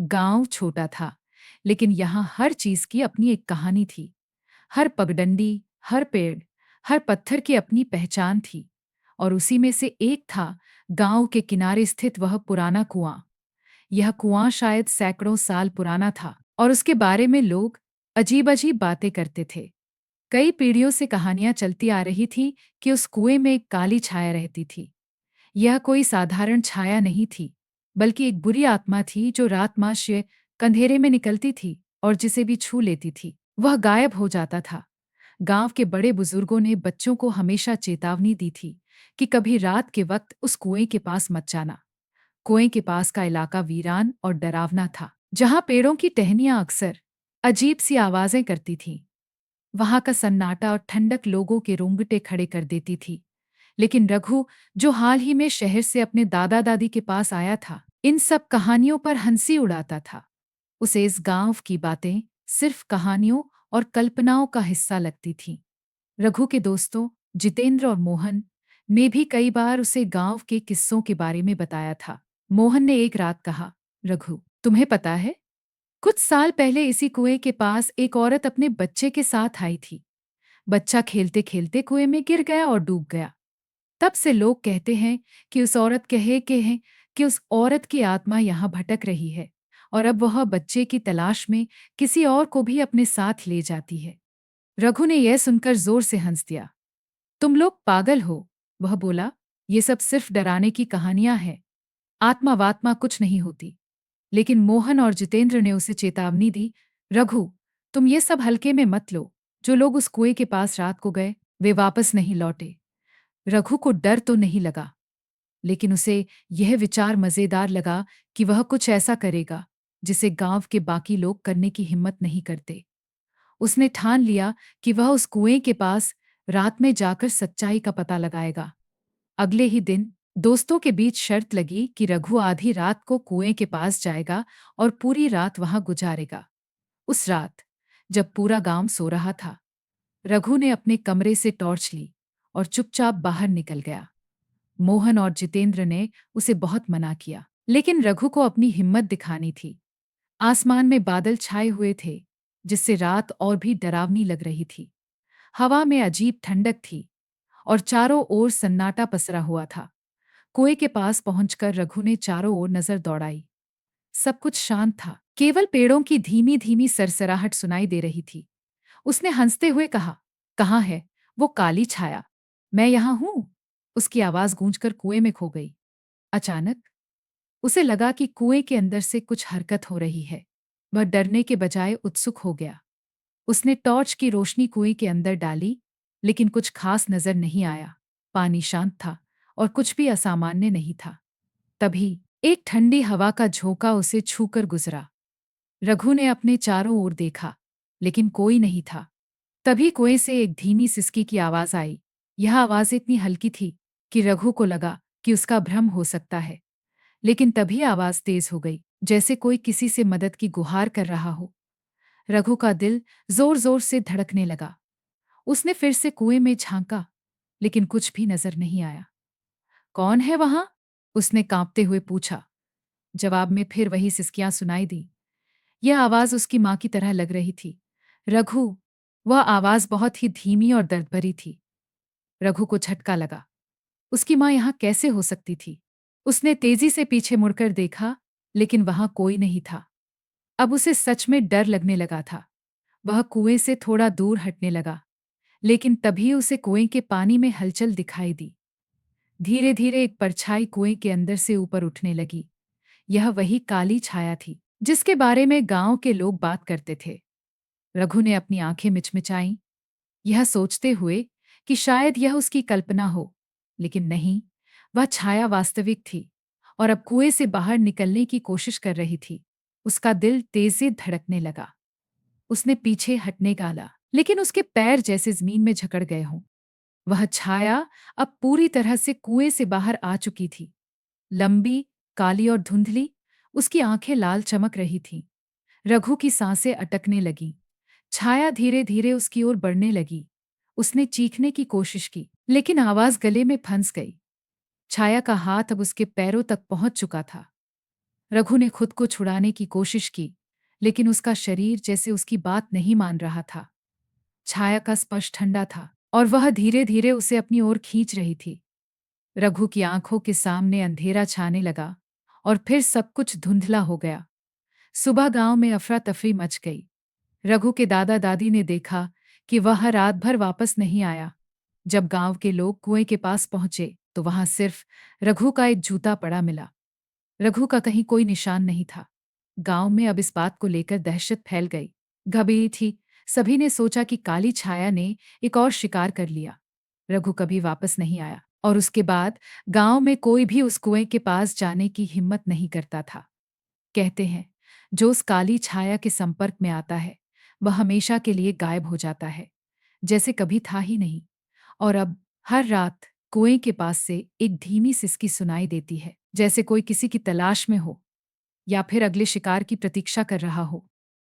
गांव छोटा था, लेकिन यहाँ हर चीज की अपनी एक कहानी थी। हर पगडंडी, हर पेड़, हर पत्थर की अपनी पहचान थी। और उसी में से एक था गांव के किनारे स्थित वह पुराना कुआं। यह कुआं शायद सैकड़ों साल पुराना था और उसके बारे में लोग अजीब अजीब बातें करते थे। कई पीढ़ियों से कहानियां चलती आ रही थी कि उस कुएं में एक काली छाया रहती थी। यह कोई साधारण छाया नहीं थी, बल्कि एक बुरी आत्मा थी जो रात माश्य अंधेरे में निकलती थी और जिसे भी छू लेती थी वह गायब हो जाता था। गांव के बड़े बुजुर्गों ने बच्चों को हमेशा चेतावनी दी थी कि कभी रात के वक्त उस कुएं के पास मत जाना। कुएं के पास का इलाका वीरान और डरावना था, जहां पेड़ों की टहनियां अक्सर अजीब सी आवाजें करती थीं। वहां का सन्नाटा और ठंडक लोगों के रोंगटे खड़े कर देती थी। लेकिन रघु, जो हाल ही में शहर से अपने दादा दादी के पास आया था, इन सब कहानियों पर हंसी उड़ाता था। उसे इस गांव की बातें सिर्फ कहानियों और कल्पनाओं का हिस्सा लगती थीं। रघु के दोस्तों जितेंद्र और मोहन ने भी कई बार उसे गांव के किस्सों के बारे में बताया था। मोहन ने एक रात कहा, रघु, तुम्हें पता है, कुछ साल पहले इसी कुएं के पास एक औरत अपने बच्चे के साथ आई थी। बच्चा खेलते खेलते कुएं में गिर गया और डूब गया। तब से लोग कहते हैं कि उस औरत कहे के हैं कि उस औरत की आत्मा यहाँ भटक रही है और अब वह बच्चे की तलाश में किसी और को भी अपने साथ ले जाती है। रघु ने यह सुनकर जोर से हंस दिया। तुम लोग पागल हो, वह बोला। ये सब सिर्फ डराने की कहानियां हैं। आत्मा वात्मा कुछ नहीं होती। लेकिन मोहन और जितेंद्र ने उसे चेतावनी दी, रघु, तुम ये सब हल्के में मत लो। जो लोग उस कुएं के पास रात को गए, वे वापस नहीं लौटे। रघु को डर तो नहीं लगा, लेकिन उसे यह विचार मजेदार लगा कि वह कुछ ऐसा करेगा जिसे गांव के बाकी लोग करने की हिम्मत नहीं करते। उसने ठान लिया कि वह उस कुएं के पास रात में जाकर सच्चाई का पता लगाएगा। अगले ही दिन दोस्तों के बीच शर्त लगी कि रघु आधी रात को कुएं के पास जाएगा और पूरी रात वहां गुजारेगा। उस रात, जब पूरा गांव सो रहा था, रघु ने अपने कमरे से टॉर्च ली और चुपचाप बाहर निकल गया। मोहन और जितेंद्र ने उसे बहुत मना किया, लेकिन रघु को अपनी हिम्मत दिखानी थी। आसमान में बादल छाए हुए थे, जिससे रात और भी डरावनी लग रही थी। हवा में अजीब ठंडक थी और चारों ओर सन्नाटा पसरा हुआ था। कुएं के पास पहुंचकर रघु ने चारों ओर नजर दौड़ाई। सब कुछ शांत था, केवल पेड़ों की धीमी धीमी सरसराहट सुनाई दे रही थी। उसने हंसते हुए कहा, कहाँ है वो काली छाया? मैं यहाँ हूं। उसकी आवाज गूंजकर कुएं में खो गई। अचानक उसे लगा कि कुएं के अंदर से कुछ हरकत हो रही है। वह डरने के बजाय उत्सुक हो गया। उसने टॉर्च की रोशनी कुएं के अंदर डाली, लेकिन कुछ खास नजर नहीं आया। पानी शांत था और कुछ भी असामान्य नहीं था। तभी एक ठंडी हवा का झोंका उसे छूकर गुजरा। रघु ने अपने चारों ओर देखा, लेकिन कोई नहीं था। तभी कुएं से एक धीमी सिसकी की आवाज आई। यह आवाज इतनी हल्की थी कि रघु को लगा कि उसका भ्रम हो सकता है। लेकिन तभी आवाज तेज हो गई, जैसे कोई किसी से मदद की गुहार कर रहा हो। रघु का दिल जोर जोर से धड़कने लगा। उसने फिर से कुएं में झांका, लेकिन कुछ भी नजर नहीं आया। कौन है वहां? उसने कांपते हुए पूछा। जवाब में फिर वही सिसकियां सुनाई दी। यह आवाज उसकी मां की तरह लग रही थी। रघु, वह आवाज बहुत ही धीमी और दर्द भरी थी। रघु को झटका लगा। उसकी मां यहां कैसे हो सकती थी? उसने तेजी से पीछे मुड़कर देखा, लेकिन वहां कोई नहीं था। अब उसे सच में डर लगने लगा था। वह कुएं से थोड़ा दूर हटने लगा, लेकिन तभी उसे कुएं के पानी में हलचल दिखाई दी। धीरे धीरे एक परछाई कुएं के अंदर से ऊपर उठने लगी। यह वही काली छाया थी जिसके बारे में गांव के लोग बात करते थे। रघु ने अपनी आंखें मिचमिचाईं, यह सोचते हुए कि शायद यह उसकी कल्पना हो। लेकिन नहीं, वह छाया वास्तविक थी और अब कुएं से बाहर निकलने की कोशिश कर रही थी। उसका दिल तेज से धड़कने लगा। उसने पीछे हटने गाला, लेकिन उसके पैर जैसे जमीन में जकड़ गए हों। वह छाया अब पूरी तरह से कुएं से बाहर आ चुकी थी। लंबी, काली और धुंधली, उसकी आंखें लाल चमक रही थीं। रघु की सांसें अटकने लगीं। छाया धीरे धीरे उसकी ओर बढ़ने लगी। उसने चीखने की कोशिश की, लेकिन आवाज गले में फंस गई। छाया का हाथ अब उसके पैरों तक पहुंच चुका था। रघु ने खुद को छुड़ाने की कोशिश की, लेकिन उसका शरीर जैसे उसकी बात नहीं मान रहा था। छाया का स्पर्श ठंडा था और वह धीरे-धीरे उसे अपनी ओर खींच रही थी। रघु की आंखों के सामने अंधेरा छाने लगा और फिर सब कुछ धुंधला हो गया। सुबह गांव में अफरा-तफरी मच गई। रघु के दादा-दादी ने देखा कि वह रात भर वापस नहीं आया। जब गांव के लोग कुएं के पास पहुंचे, तो वहां सिर्फ रघु का एक जूता पड़ा मिला। रघु का कहीं कोई निशान नहीं था। गांव में अब इस बात को लेकर दहशत फैल गई। घबराई थी। सभी ने सोचा कि काली छाया ने एक और शिकार कर लिया। रघु कभी वापस नहीं आया और उसके बाद गांव में कोई भी उस कुएं के पास जाने की हिम्मत नहीं करता था। कहते हैं, जो उस काली छाया के संपर्क में आता है, वह हमेशा के लिए गायब हो जाता है, जैसे कभी था ही नहीं। और अब हर रात कुएं के पास से एक धीमी सिसकी सुनाई देती है, जैसे कोई किसी की तलाश में हो या फिर अगले शिकार की प्रतीक्षा कर रहा हो।